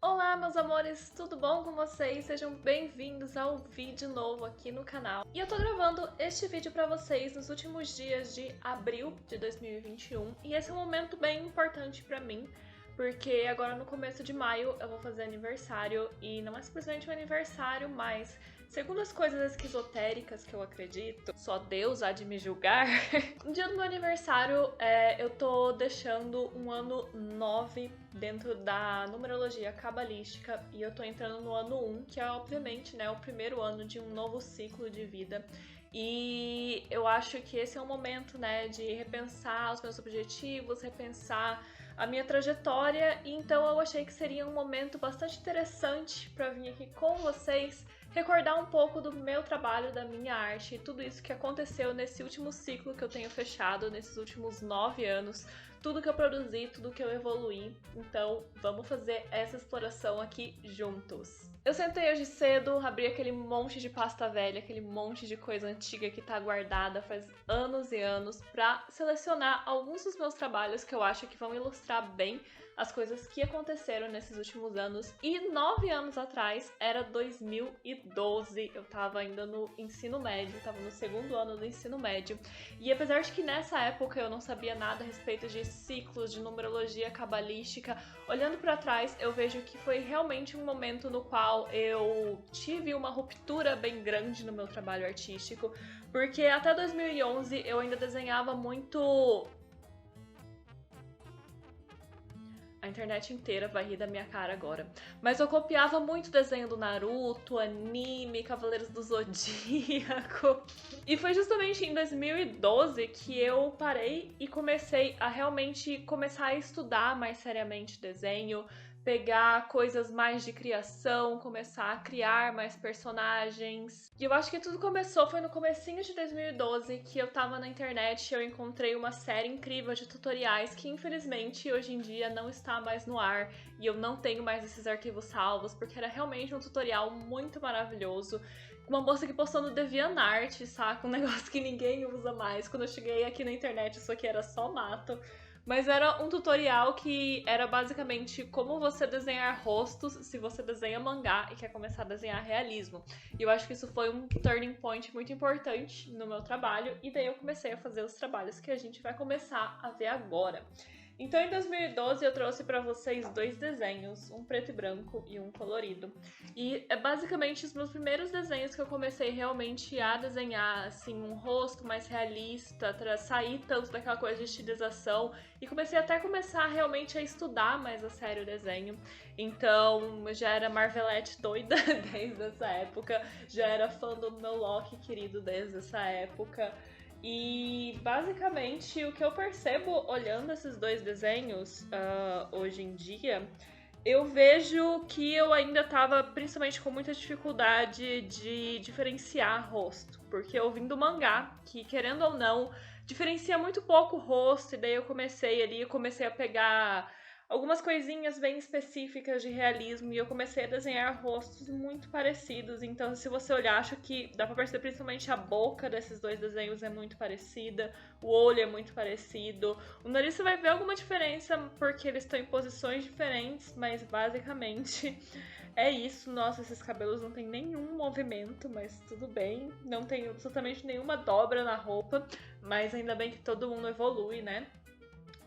Olá, meus amores, tudo bom com vocês? Sejam bem-vindos ao vídeo novo aqui no canal. E eu tô gravando este vídeo pra vocês nos últimos dias de abril de 2021 e esse é um momento bem importante pra mim, porque agora no começo de maio eu vou fazer aniversário e não é simplesmente um aniversário, mas segundo as coisas esquizotéricas que eu acredito, só Deus há de me julgar, no dia do meu aniversário eu tô deixando um ano 9 dentro da numerologia cabalística e eu tô entrando no ano 1, que é obviamente, né, o primeiro ano de um novo ciclo de vida. E eu acho que esse é um momento, né, de repensar os meus objetivos, repensar a minha trajetória, e então eu achei que seria um momento bastante interessante para vir aqui com vocês recordar um pouco do meu trabalho, da minha arte e tudo isso que aconteceu nesse último ciclo que eu tenho fechado, nesses últimos 9 anos, tudo que eu produzi, tudo que eu evoluí. Então vamos fazer essa exploração aqui juntos. Eu sentei hoje cedo, abri aquele monte de pasta velha, aquele monte de coisa antiga que tá guardada faz anos e anos, pra selecionar alguns dos meus trabalhos que eu acho que vão ilustrar bem as coisas que aconteceram nesses últimos anos. E 9 anos atrás era 2012, eu tava ainda no ensino médio, tava no segundo ano do ensino médio. E apesar de que nessa época eu não sabia nada a respeito de ciclos, de numerologia cabalística, olhando pra trás eu vejo que foi realmente um momento no qual eu tive uma ruptura bem grande no meu trabalho artístico, porque até 2011 eu ainda desenhava muito. A internet inteira vai rir da minha cara agora. Mas eu copiava muito desenho do Naruto, anime, Cavaleiros do Zodíaco. E foi justamente em 2012 que eu parei e comecei a realmente começar a estudar mais seriamente desenho, pegar coisas mais de criação, começar a criar mais personagens. E eu acho que tudo começou, foi no comecinho de 2012 que eu tava na internet e eu encontrei uma série incrível de tutoriais que infelizmente hoje em dia não está mais no ar e eu não tenho mais esses arquivos salvos, porque era realmente um tutorial muito maravilhoso. Uma moça que postou no DeviantArt, saca? Um negócio que ninguém usa mais. Quando eu cheguei aqui na internet isso aqui era só mato. Mas era um tutorial que era basicamente como você desenhar rostos se você desenha mangá e quer começar a desenhar realismo. E eu acho que isso foi um turning point muito importante no meu trabalho, e daí eu comecei a fazer os trabalhos que a gente vai começar a ver agora. Então em 2012 eu trouxe pra vocês dois desenhos, um preto e branco e um colorido. E é basicamente os meus primeiros desenhos que eu comecei realmente a desenhar assim um rosto mais realista, sair tanto daquela coisa de estilização e comecei até realmente a estudar mais a sério o desenho. Então já era Marvelette doida desde essa época, já era fã do meu Loki querido desde essa época. E basicamente o que eu percebo olhando esses dois desenhos hoje em dia, eu vejo que eu ainda tava principalmente com muita dificuldade de diferenciar rosto, porque eu vim do mangá, que querendo ou não, diferencia muito pouco o rosto, e daí eu comecei a pegar algumas coisinhas bem específicas de realismo e eu comecei a desenhar rostos muito parecidos. Então, se você olhar, acho que dá pra perceber principalmente a boca desses dois desenhos é muito parecida, o olho é muito parecido. O nariz você vai ver alguma diferença porque eles estão em posições diferentes, mas basicamente é isso. Nossa, esses cabelos não tem nenhum movimento, mas tudo bem. Não tem absolutamente nenhuma dobra na roupa, mas ainda bem que todo mundo evolui, né?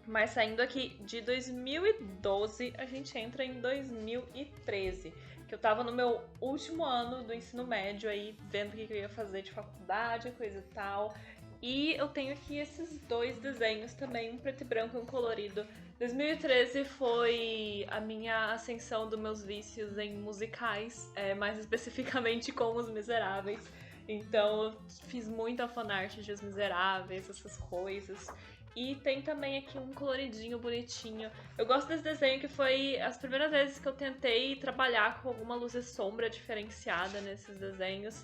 Mas saindo aqui de 2012, a gente entra em 2013, que eu tava no meu último ano do ensino médio aí, vendo o que eu ia fazer de faculdade, coisa e tal. E eu tenho aqui esses dois desenhos também, um preto e branco e um colorido. 2013 foi a minha ascensão dos meus vícios em musicais, mais especificamente com Os Miseráveis. Então eu fiz muita fanart de Os Miseráveis, essas coisas. E tem também aqui um coloridinho bonitinho. Eu gosto desse desenho que foi as primeiras vezes que eu tentei trabalhar com alguma luz e sombra diferenciada nesses desenhos.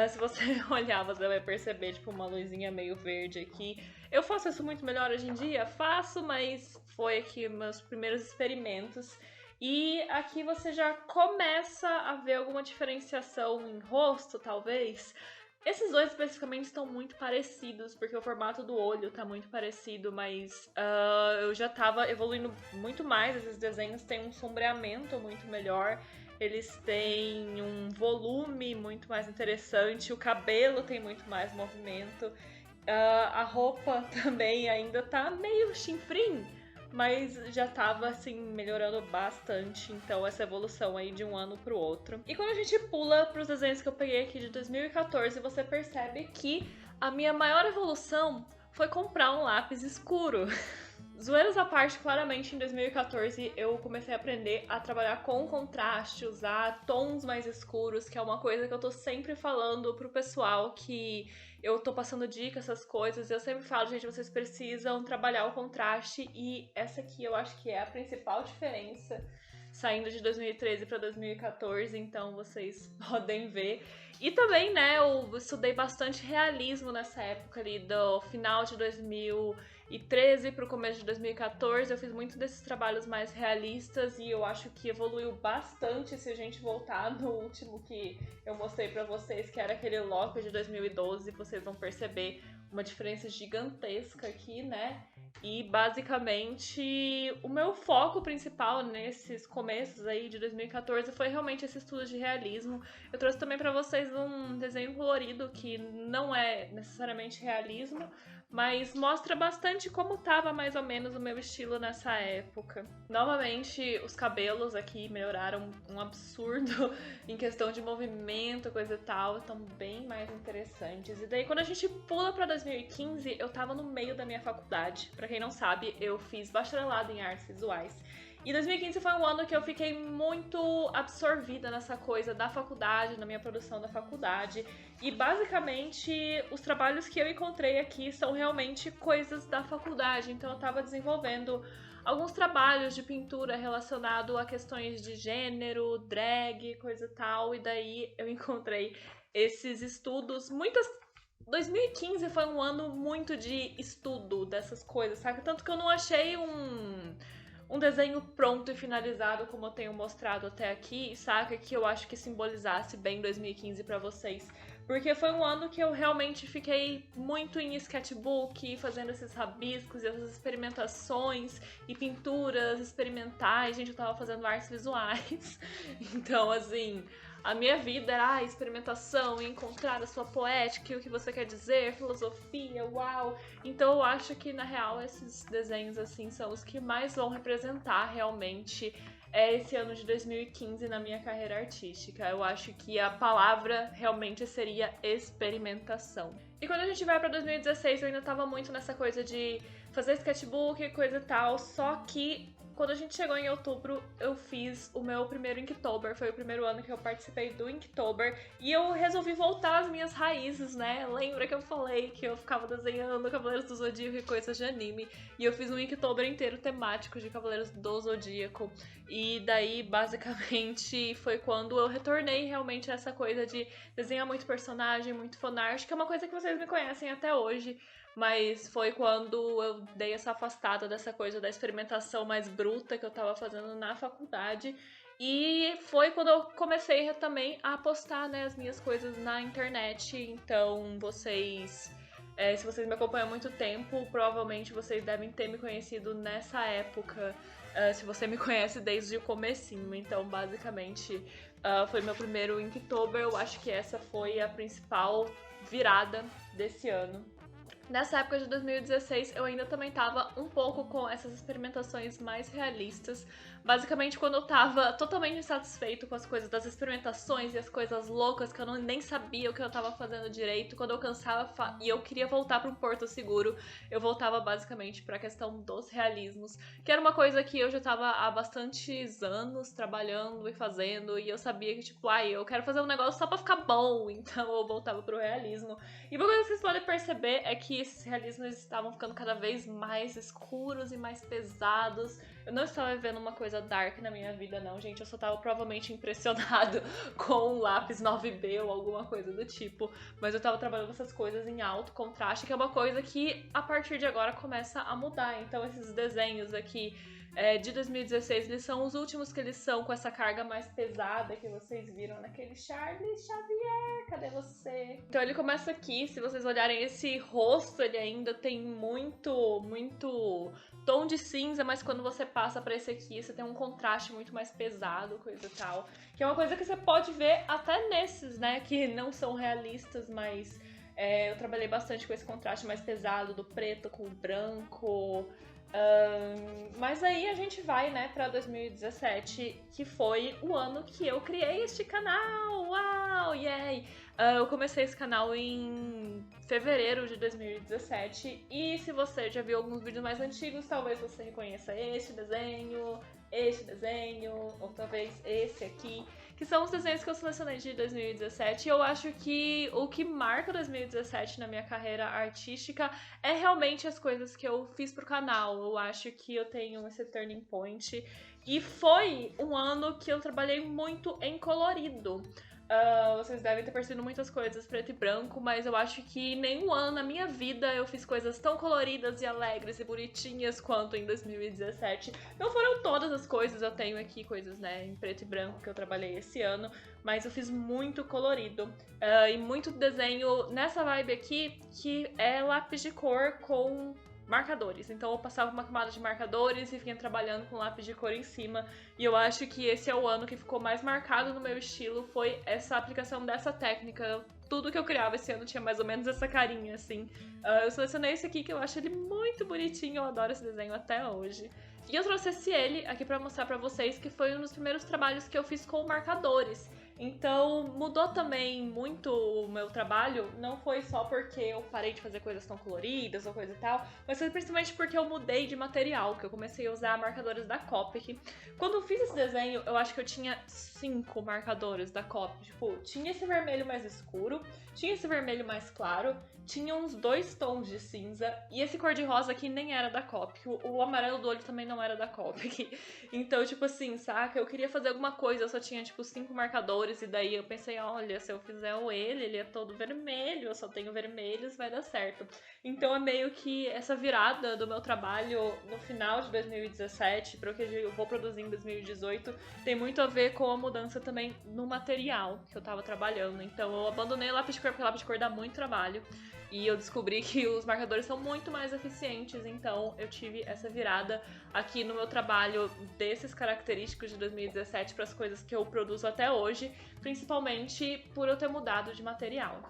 Se você olhar, você vai perceber tipo uma luzinha meio verde aqui. Eu faço isso muito melhor hoje em dia? Faço, mas foi aqui meus primeiros experimentos. E aqui você já começa a ver alguma diferenciação em rosto, talvez. Esses dois especificamente estão muito parecidos, porque o formato do olho tá muito parecido, mas eu já tava evoluindo muito mais. Esses desenhos têm um sombreamento muito melhor, eles têm um volume muito mais interessante, o cabelo tem muito mais movimento, a roupa também ainda tá meio chinfrim, mas já tava assim melhorando bastante, então essa evolução aí de um ano pro outro. E quando a gente pula pros desenhos que eu peguei aqui de 2014, você percebe que a minha maior evolução foi comprar um lápis escuro. Zoeiras à parte, claramente em 2014 eu comecei a aprender a trabalhar com contraste, usar tons mais escuros, que é uma coisa que eu tô sempre falando pro pessoal que eu tô passando dicas, essas coisas. Eu sempre falo, gente, vocês precisam trabalhar o contraste, e essa aqui eu acho que é a principal diferença saindo de 2013 para 2014, então vocês podem ver. E também, né, eu estudei bastante realismo nessa época ali, do final de 2013 pro começo de 2014. Eu fiz muitos desses trabalhos mais realistas e eu acho que evoluiu bastante se a gente voltar no último que eu mostrei pra vocês, que era aquele Loki de 2012. Vocês vão perceber uma diferença gigantesca aqui, né? E basicamente o meu foco principal nesses começos aí de 2014 foi realmente esse estudo de realismo. Eu trouxe também pra vocês um desenho colorido que não é necessariamente realismo, mas mostra bastante como tava mais ou menos o meu estilo nessa época. Novamente, os cabelos aqui melhoraram um absurdo em questão de movimento, coisa e tal, estão bem mais interessantes. E daí, quando a gente pula pra 2015, eu tava no meio da minha faculdade. Pra quem não sabe, eu fiz bacharelado em artes visuais. E 2015 foi um ano que eu fiquei muito absorvida nessa coisa da faculdade, na minha produção da faculdade. E basicamente os trabalhos que eu encontrei aqui são realmente coisas da faculdade. Então eu tava desenvolvendo alguns trabalhos de pintura relacionado a questões de gênero, drag, coisa e tal. E daí eu encontrei esses estudos, 2015 foi um ano muito de estudo dessas coisas, sabe? Tanto que eu não achei um desenho pronto e finalizado como eu tenho mostrado até aqui, saca? Que eu acho que simbolizasse bem 2015 pra vocês. Porque foi um ano que eu realmente fiquei muito em sketchbook, fazendo esses rabiscos e essas experimentações e pinturas experimentais. Gente, eu tava fazendo artes visuais. Então, assim, a minha vida era a experimentação, encontrar a sua poética e o que você quer dizer, filosofia, uau. Então eu acho que, na real, esses desenhos, assim, são os que mais vão representar realmente esse ano de 2015 na minha carreira artística. Eu acho que a palavra realmente seria experimentação. E quando a gente vai pra 2016, eu ainda tava muito nessa coisa de fazer sketchbook e coisa e tal, só que quando a gente chegou em outubro, eu fiz o meu primeiro Inktober. Foi o primeiro ano que eu participei do Inktober. E eu resolvi voltar às minhas raízes, né? Lembra que eu falei que eu ficava desenhando Cavaleiros do Zodíaco e coisas de anime? E eu fiz um Inktober inteiro temático de Cavaleiros do Zodíaco. E daí, basicamente, foi quando eu retornei realmente a essa coisa de desenhar muito personagem, muito fanart, que é uma coisa que vocês me conhecem até hoje. Mas foi quando eu dei essa afastada dessa coisa da experimentação mais bruta que eu tava fazendo na faculdade. E foi quando eu comecei também a postar, né, as minhas coisas na internet. Então, se vocês me acompanham há muito tempo, provavelmente vocês devem ter me conhecido nessa época. Se você me conhece desde o comecinho. Então, basicamente, foi meu primeiro Inktober. Eu acho que essa foi a principal virada desse ano. Nessa época de 2016, eu ainda também tava um pouco com essas experimentações mais realistas. Basicamente, quando eu tava totalmente insatisfeito com as coisas das experimentações e as coisas loucas que eu nem sabia o que eu tava fazendo direito, quando eu cansava e eu queria voltar para um porto seguro, eu voltava basicamente pra questão dos realismos, que era uma coisa que eu já tava há bastantes anos trabalhando e fazendo, e eu sabia que, tipo, eu quero fazer um negócio só pra ficar bom, então eu voltava pro realismo. E uma coisa que vocês podem perceber é que esses realismos estavam ficando cada vez mais escuros e mais pesados. Eu não estava vendo uma coisa dark na minha vida, não, gente. Eu só tava provavelmente impressionado com um lápis 9B ou alguma coisa do tipo. Mas eu tava trabalhando essas coisas em alto contraste, que é uma coisa que a partir de agora começa a mudar. Então esses desenhos aqui de 2016, eles são os últimos que eles são com essa carga mais pesada que vocês viram naquele Charles Xavier, cadê você? Então ele começa aqui, se vocês olharem esse rosto, ele ainda tem muito tom de cinza, mas quando você passa pra esse aqui, você tem um contraste muito mais pesado, coisa e tal. Que é uma coisa que você pode ver até nesses, né, que não são realistas, mas eu trabalhei bastante com esse contraste mais pesado do preto com o branco. Mas aí a gente vai, né, pra 2017, que foi o ano que eu criei este canal. Uau, yay! Eu comecei esse canal em fevereiro de 2017 e se você já viu alguns vídeos mais antigos, talvez você reconheça este desenho, ou talvez esse aqui, que são os desenhos que eu selecionei de 2017. E eu acho que o que marca 2017 na minha carreira artística é realmente as coisas que eu fiz pro canal. Eu acho que eu tenho esse turning point. E foi um ano que eu trabalhei muito em colorido. Vocês devem ter percebido muitas coisas preto e branco, mas eu acho que nenhum ano na minha vida eu fiz coisas tão coloridas e alegres e bonitinhas quanto em 2017. Não foram todas as coisas, eu tenho aqui coisas, né, em preto e branco que eu trabalhei esse ano, mas eu fiz muito colorido e muito desenho nessa vibe aqui, que é lápis de cor com marcadores. Então eu passava uma camada de marcadores e vinha trabalhando com lápis de cor em cima. E eu acho que esse é o ano que ficou mais marcado no meu estilo, foi essa aplicação dessa técnica. Tudo que eu criava esse ano tinha mais ou menos essa carinha, assim. Eu selecionei esse aqui, que eu acho ele muito bonitinho, eu adoro esse desenho até hoje. E eu trouxe ele aqui pra mostrar pra vocês, que foi um dos primeiros trabalhos que eu fiz com marcadores. Então, mudou também muito o meu trabalho, não foi só porque eu parei de fazer coisas tão coloridas ou coisa e tal, mas foi principalmente porque eu mudei de material, que eu comecei a usar marcadores da Copic. Quando eu fiz esse desenho, eu acho que eu tinha 5 marcadores da Copic. Tipo, tinha esse vermelho mais escuro, tinha esse vermelho mais claro, tinha uns 2 tons de cinza, e esse cor-de-rosa aqui nem era da Copic. O amarelo do olho também não era da Copic. Então, tipo assim, saca? Eu queria fazer alguma coisa, eu só tinha, tipo, 5 marcadores, e daí eu pensei, olha, se eu fizer ele é todo vermelho, eu só tenho vermelhos, vai dar certo. Então é meio que essa virada do meu trabalho no final de 2017 para o que eu vou produzir em 2018 tem muito a ver com a mudança também no material que eu tava trabalhando. Então eu abandonei o lápis de cor porque o lápis de cor dá muito trabalho. E eu descobri que os marcadores são muito mais eficientes, então eu tive essa virada aqui no meu trabalho desses característicos de 2017 para as coisas que eu produzo até hoje, principalmente por eu ter mudado de material.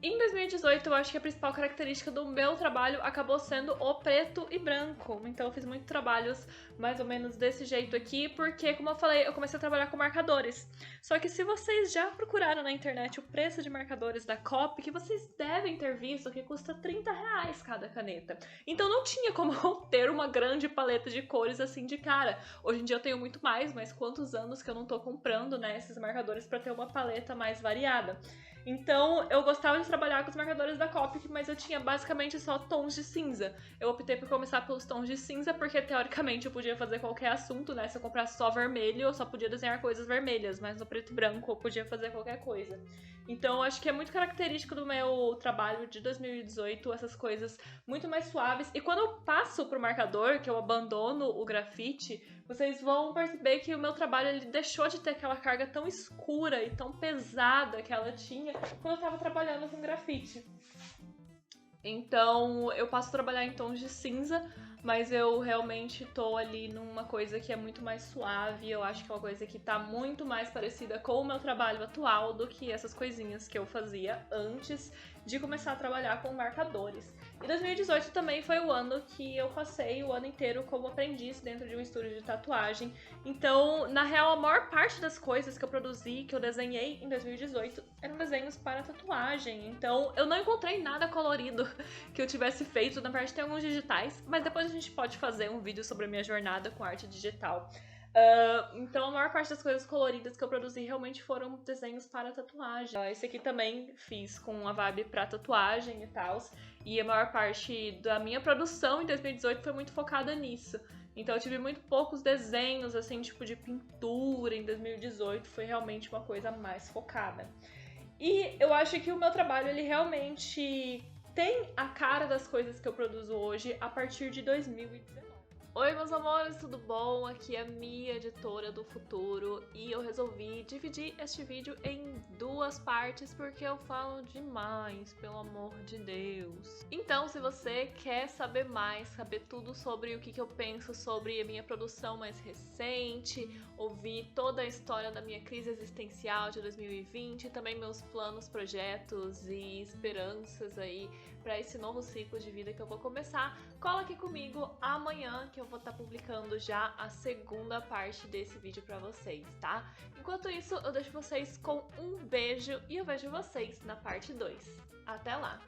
Em 2018, eu acho que a principal característica do meu trabalho acabou sendo o preto e branco. Então eu fiz muitos trabalhos mais ou menos desse jeito aqui, porque, como eu falei, eu comecei a trabalhar com marcadores. Só que se vocês já procuraram na internet o preço de marcadores da Copic, que vocês devem ter visto que custa R$30 cada caneta. Então não tinha como eu ter uma grande paleta de cores assim de cara. Hoje em dia eu tenho muito mais, mas quantos anos que eu não tô comprando, né, esses marcadores para ter uma paleta mais variada. Então, eu gostava de trabalhar com os marcadores da Copic, mas eu tinha basicamente só tons de cinza. Eu optei por começar pelos tons de cinza, porque teoricamente eu podia fazer qualquer assunto, né? Se eu comprasse só vermelho, eu só podia desenhar coisas vermelhas, mas no preto e branco eu podia fazer qualquer coisa. Então, acho que é muito característico do meu trabalho de 2018, essas coisas muito mais suaves. E quando eu passo pro marcador, que eu abandono o grafite, vocês vão perceber que o meu trabalho ele deixou de ter aquela carga tão escura e tão pesada que ela tinha quando eu tava trabalhando com grafite. Então, eu passo a trabalhar em tons de cinza, mas eu realmente tô ali numa coisa que é muito mais suave. Eu acho que é uma coisa que tá muito mais parecida com o meu trabalho atual do que essas coisinhas que eu fazia antes de começar a trabalhar com marcadores. E 2018 também foi o ano que eu passei o ano inteiro como aprendiz dentro de um estúdio de tatuagem. Então, na real, a maior parte das coisas que eu produzi, que eu desenhei em 2018, eram desenhos para tatuagem. Então, eu não encontrei nada colorido que eu tivesse feito. Na verdade, tem alguns digitais, mas depois a gente pode fazer um vídeo sobre a minha jornada com arte digital. Então a maior parte das coisas coloridas que eu produzi realmente foram desenhos para tatuagem. Esse aqui também fiz com a vibe pra tatuagem e tal. E a maior parte da minha produção em 2018 foi muito focada nisso. Então eu tive muito poucos desenhos, assim, tipo de pintura em 2018. Foi realmente uma coisa mais focada. E eu acho que o meu trabalho, ele realmente tem a cara das coisas que eu produzo hoje a partir de 2019. Oi, meus amores, tudo bom? Aqui é a Mia, editora do futuro, e eu resolvi dividir este vídeo em duas partes porque eu falo demais, pelo amor de Deus. Então, se você quer saber mais, saber tudo sobre o que eu penso sobre a minha produção mais recente, ouvir toda a história da minha crise existencial de 2020, e também meus planos, projetos e esperanças aí para esse novo ciclo de vida que eu vou começar, cola aqui comigo amanhã que eu vou estar publicando já a segunda parte desse vídeo para vocês, tá? Enquanto isso, eu deixo vocês com um beijo e eu vejo vocês na parte 2. Até lá!